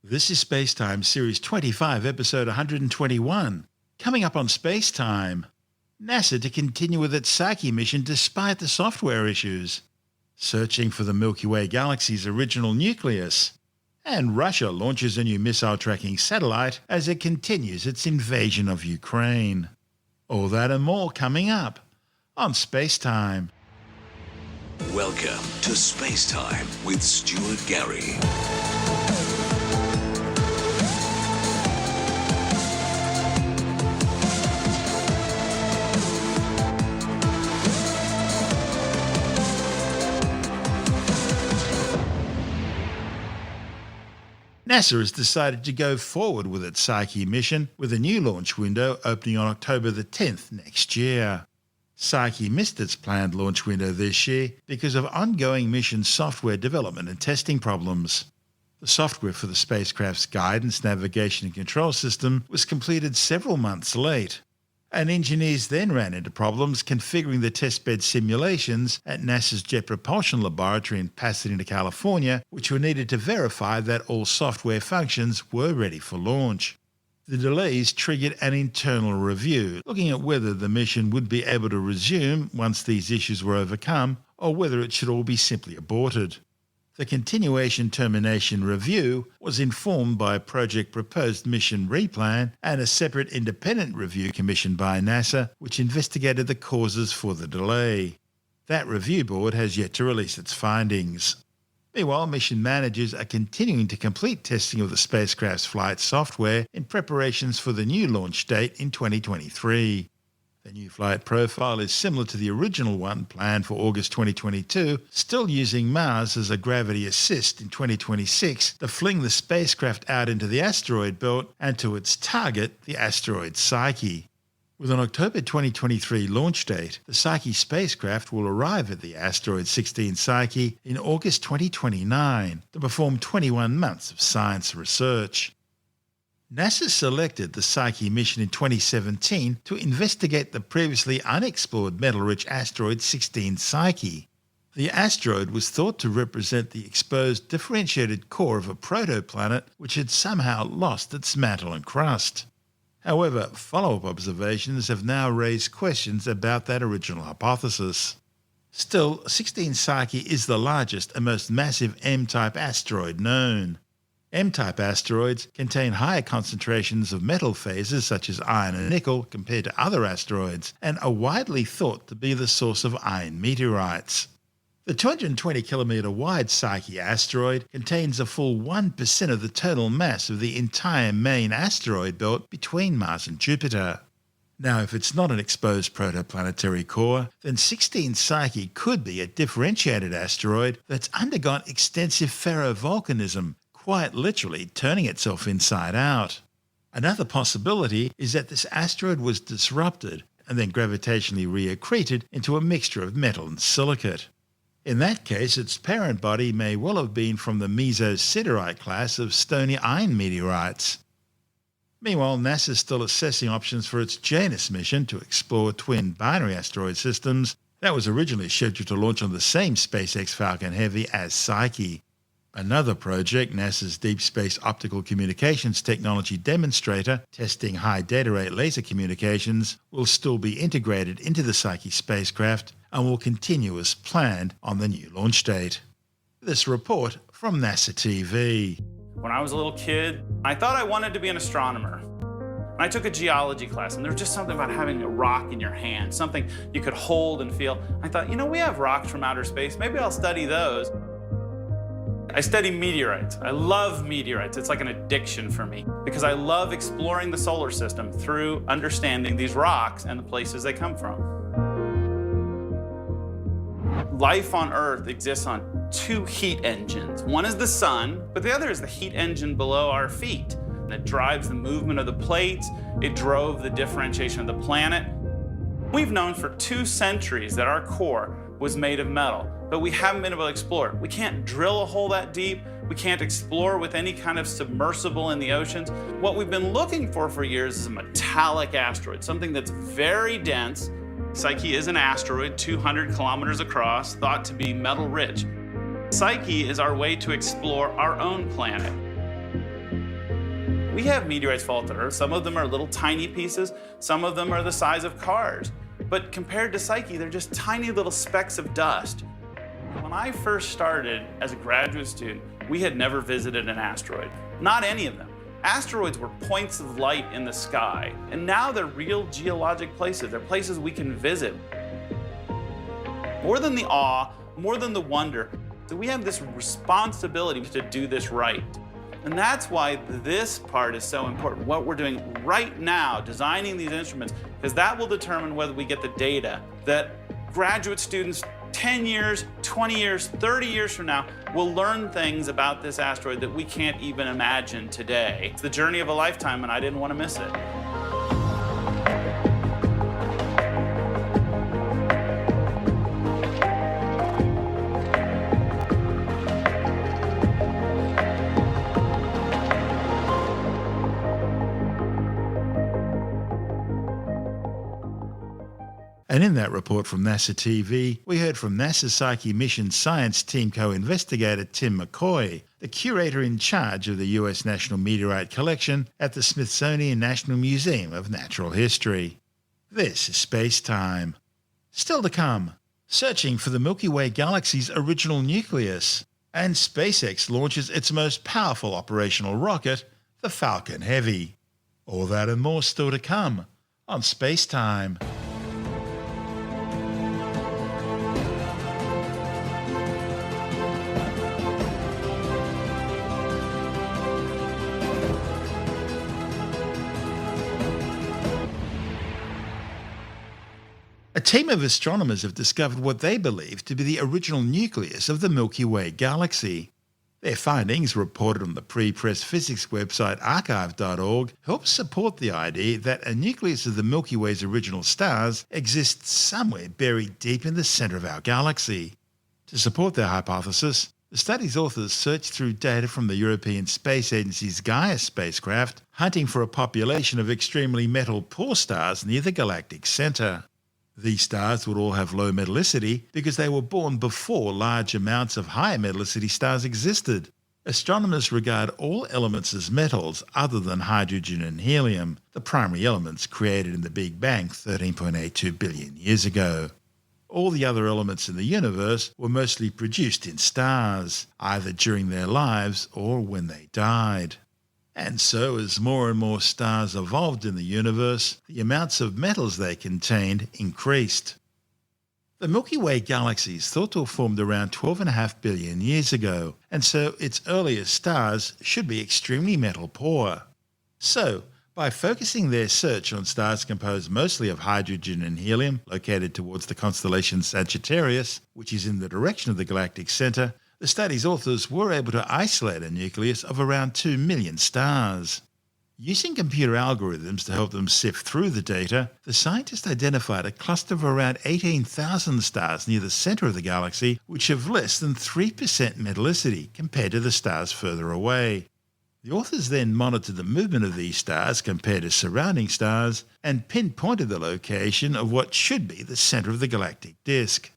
This is SpaceTime Series 25, Episode 121. Coming up on SpaceTime, NASA to continue with its Psyche mission despite the software issues, searching for the Milky Way galaxy's original nucleus, and Russia launches a new missile tracking satellite as it continues its invasion of Ukraine. All that and more coming up on SpaceTime. Welcome to SpaceTime with Stuart Gary. NASA has decided to go forward with its Psyche mission, with a new launch window opening on October the 10th next year. Psyche missed its planned launch window this year because of ongoing mission software development and testing problems. The software for the spacecraft's guidance, navigation and control system was completed several months late, and engineers then ran into problems configuring the testbed simulations at NASA's Jet Propulsion Laboratory in Pasadena, California, which were needed to verify that all software functions were ready for launch. The delays triggered an internal review, looking at whether the mission would be able to resume once these issues were overcome, or whether it should all be simply aborted. The continuation termination review was informed by a project proposed mission replan and a separate independent review commissioned by NASA, which investigated the causes for the delay. That review board has yet to release its findings. Meanwhile, mission managers are continuing to complete testing of the spacecraft's flight software in preparations for the new launch date in 2023. The new flight profile is similar to the original one planned for August 2022, still using Mars as a gravity assist in 2026 to fling the spacecraft out into the asteroid belt and to its target, the asteroid Psyche. With an October 2023 launch date, the Psyche spacecraft will arrive at the asteroid 16 Psyche in August 2029 to perform 21 months of science research. NASA selected the Psyche mission in 2017 to investigate the previously unexplored metal-rich asteroid 16 Psyche. The asteroid was thought to represent the exposed differentiated core of a protoplanet which had somehow lost its mantle and crust. However, follow-up observations have now raised questions about that original hypothesis. Still, 16 Psyche is the largest and most massive M-type asteroid known. M-type asteroids contain higher concentrations of metal phases such as iron and nickel compared to other asteroids, and are widely thought to be the source of iron meteorites. The 220-kilometre wide Psyche asteroid contains a full 1% of the total mass of the entire main asteroid belt between Mars and Jupiter. Now, if it's not an exposed protoplanetary core, then 16 Psyche could be a differentiated asteroid that's undergone extensive ferrovolcanism, quite literally turning itself inside out. Another possibility is that this asteroid was disrupted and then gravitationally reaccreted into a mixture of metal and silicate. In that case, its parent body may well have been from the Mesosiderite class of stony iron meteorites. Meanwhile, NASA is still assessing options for its Janus mission to explore twin binary asteroid systems that was originally scheduled to launch on the same SpaceX Falcon Heavy as Psyche. Another project, NASA's Deep Space Optical Communications Technology Demonstrator, testing high data rate laser communications, will still be integrated into the Psyche spacecraft and will continue as planned on the new launch date. This report from NASA TV. When I was a little kid, I thought I wanted to be an astronomer. And I took a geology class, and there was just something about having a rock in your hand, something you could hold and feel. I thought, we have rocks from outer space. Maybe I'll study those. I study meteorites. I love meteorites. It's like an addiction for me because I love exploring the solar system through understanding these rocks and the places they come from. Life on Earth exists on two heat engines. One is the sun, but the other is the heat engine below our feet. It drives the movement of the plates. It drove the differentiation of the planet. We've known for 2 centuries that our core was made of metal, but we haven't been able to explore it. We can't drill a hole that deep. We can't explore with any kind of submersible in the oceans. What we've been looking for years is a metallic asteroid, something that's very dense. Psyche is an asteroid 200 kilometers across, thought to be metal rich. Psyche is our way to explore our own planet. We have meteorites fall to Earth. Some of them are little tiny pieces. Some of them are the size of cars. But compared to Psyche, they're just tiny little specks of dust. When I first started as a graduate student, we had never visited an asteroid. Not any of them. Asteroids were points of light in the sky, and now they're real geologic places. They're places we can visit. More than the awe, more than the wonder, we have this responsibility to do this right. And that's why this part is so important, what we're doing right now, designing these instruments, because that will determine whether we get the data that graduate students 10 years, 20 years, 30 years from now will learn things about this asteroid that we can't even imagine today. It's the journey of a lifetime, and I didn't want to miss it. And in that report from NASA TV, we heard from NASA's Psyche mission science team co-investigator Tim McCoy, the curator in charge of the US National Meteorite Collection at the Smithsonian National Museum of Natural History. This is SpaceTime. Still to come, searching for the Milky Way galaxy's original nucleus, and SpaceX launches its most powerful operational rocket, the Falcon Heavy. All that and more still to come on SpaceTime. A team of astronomers have discovered what they believe to be the original nucleus of the Milky Way galaxy. Their findings, reported on the pre-press physics website archive.org, help support the idea that a nucleus of the Milky Way's original stars exists somewhere buried deep in the centre of our galaxy. To support their hypothesis, the study's authors searched through data from the European Space Agency's Gaia spacecraft, hunting for a population of extremely metal-poor stars near the galactic centre. These stars would all have low metallicity because they were born before large amounts of high metallicity stars existed. Astronomers regard all elements as metals other than hydrogen and helium, the primary elements created in the Big Bang 13.82 billion years ago. All the other elements in the universe were mostly produced in stars, either during their lives or when they died. And so, as more and more stars evolved in the universe, the amounts of metals they contained increased. The Milky Way galaxy is thought to have formed around 12.5 billion years ago, and so its earliest stars should be extremely metal poor. So, by focusing their search on stars composed mostly of hydrogen and helium, located towards the constellation Sagittarius, which is in the direction of the galactic centre, the study's authors were able to isolate a nucleus of around 2 million stars. Using computer algorithms to help them sift through the data, the scientists identified a cluster of around 18,000 stars near the centre of the galaxy which have less than 3% metallicity compared to the stars further away. The authors then monitored the movement of these stars compared to surrounding stars and pinpointed the location of what should be the centre of the galactic disk.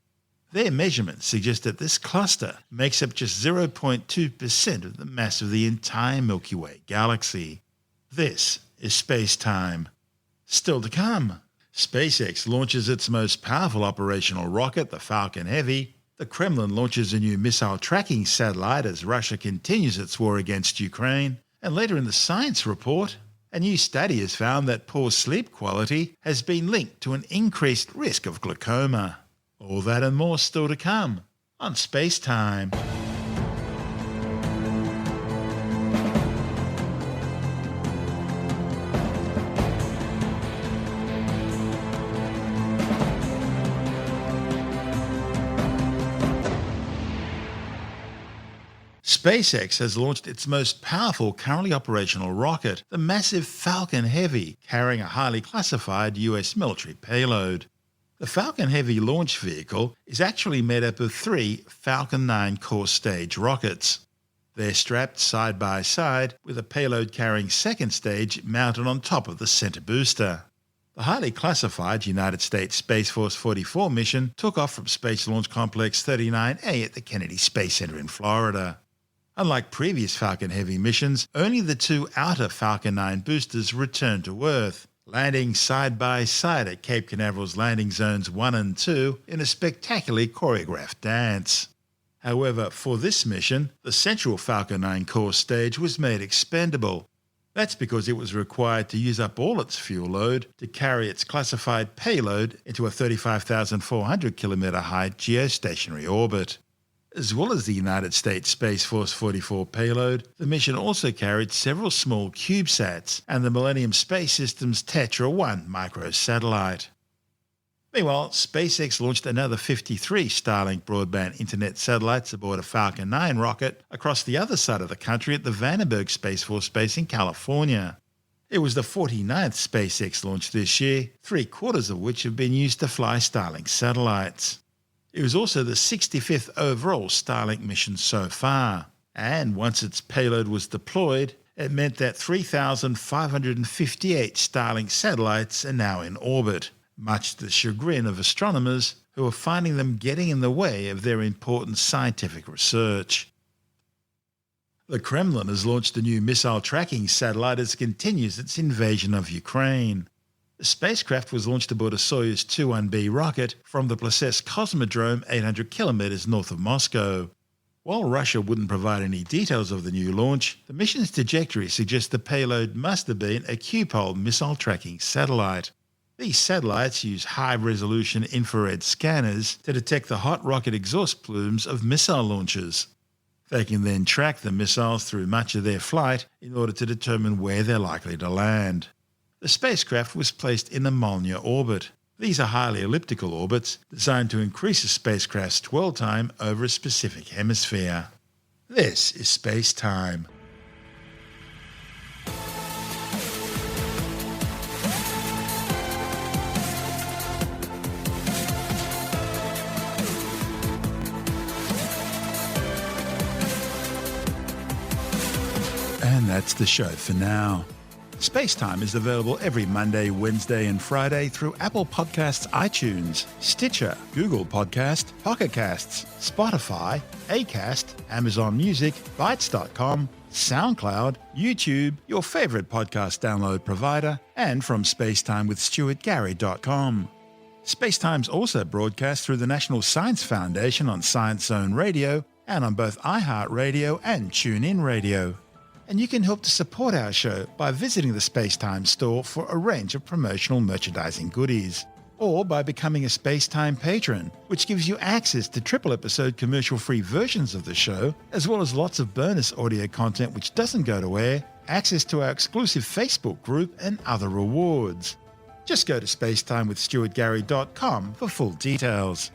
Their measurements suggest that this cluster makes up just 0.2% of the mass of the entire Milky Way galaxy. This is SpaceTime. Still to come, SpaceX launches its most powerful operational rocket, the Falcon Heavy. The Kremlin launches a new missile tracking satellite as Russia continues its war against Ukraine. And later in the science report, a new study has found that poor sleep quality has been linked to an increased risk of glaucoma. All that and more still to come on SpaceTime. SpaceX has launched its most powerful currently operational rocket, the massive Falcon Heavy, carrying a highly classified US military payload. The Falcon Heavy launch vehicle is actually made up of 3 Falcon 9 core stage rockets. They're strapped side by side with a payload carrying second stage mounted on top of the center booster. The highly classified United States Space Force 44 mission took off from Space Launch Complex 39A at the Kennedy Space Center in Florida. Unlike previous Falcon Heavy missions, only the 2 outer Falcon 9 boosters returned to Earth, landing side by side at Cape Canaveral's landing zones 1 and 2 in a spectacularly choreographed dance. However, for this mission, the central Falcon 9 core stage was made expendable. That's because it was required to use up all its fuel load to carry its classified payload into a 35,400 kilometre high geostationary orbit. As well as the United States Space Force 44 payload, the mission also carried several small CubeSats and the Millennium Space System's Tetra 1 microsatellite. Meanwhile, SpaceX launched another 53 Starlink broadband internet satellites aboard a Falcon 9 rocket across the other side of the country at the Vandenberg Space Force Base in California. It was the 49th SpaceX launch this year, 3/4 of which have been used to fly Starlink satellites. It was also the 65th overall Starlink mission so far, and once its payload was deployed, it meant that 3,558 Starlink satellites are now in orbit, much to the chagrin of astronomers who are finding them getting in the way of their important scientific research. The Kremlin has launched a new missile tracking satellite as it continues its invasion of Ukraine. The spacecraft was launched aboard a Soyuz 21B rocket from the Plesetsk Cosmodrome 800 kilometers north of Moscow. While Russia wouldn't provide any details of the new launch, the mission's trajectory suggests the payload must have been a Q-pole missile tracking satellite. These satellites use high-resolution infrared scanners to detect the hot rocket exhaust plumes of missile launchers. They can then track the missiles through much of their flight in order to determine where they're likely to land. The spacecraft was placed in the Molniya orbit. These are highly elliptical orbits designed to increase a spacecraft's dwell time over a specific hemisphere. This is SpaceTime. And that's the show for now. SpaceTime is available every Monday, Wednesday and Friday through Apple Podcasts, iTunes, Stitcher, Google Podcast, Pocket Casts, Spotify, Acast, Amazon Music, Bytes.com, SoundCloud, YouTube, your favourite podcast download provider, and from spacetimewithstuartgary.com. SpaceTime's also broadcast through the National Science Foundation on Science Zone Radio and on both iHeartRadio and TuneIn Radio. And you can help to support our show by visiting the SpaceTime store for a range of promotional merchandising goodies, or by becoming a SpaceTime patron, which gives you access to triple-episode commercial-free versions of the show, as well as lots of bonus audio content which doesn't go to air, access to our exclusive Facebook group, and other rewards. Just go to spacetimewithstuartgary.com for full details.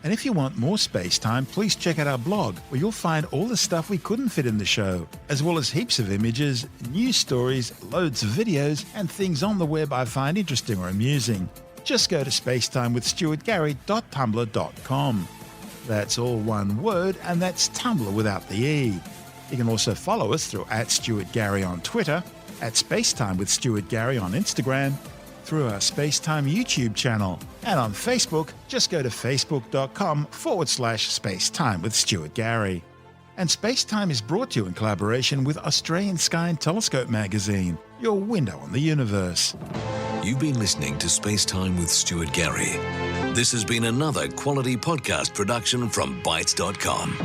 And if you want more SpaceTime, please check out our blog, where you'll find all the stuff we couldn't fit in the show, as well as heaps of images, news stories, loads of videos, and things on the web I find interesting or amusing. Just go to spacetimewithstuartgary.tumblr.com. That's all one word, and that's Tumblr without the E. You can also follow us through @StuartGary on Twitter, @SpaceTimeWithStuartGary on Instagram, through our SpaceTime YouTube channel, and on Facebook, just go to facebook.com/SpaceTime with Stuart Gary. And SpaceTime is brought to you in collaboration with Australian Sky and Telescope magazine, your window on the universe. You've been listening to SpaceTime with Stuart Gary. This has been another quality podcast production from Bytes.com.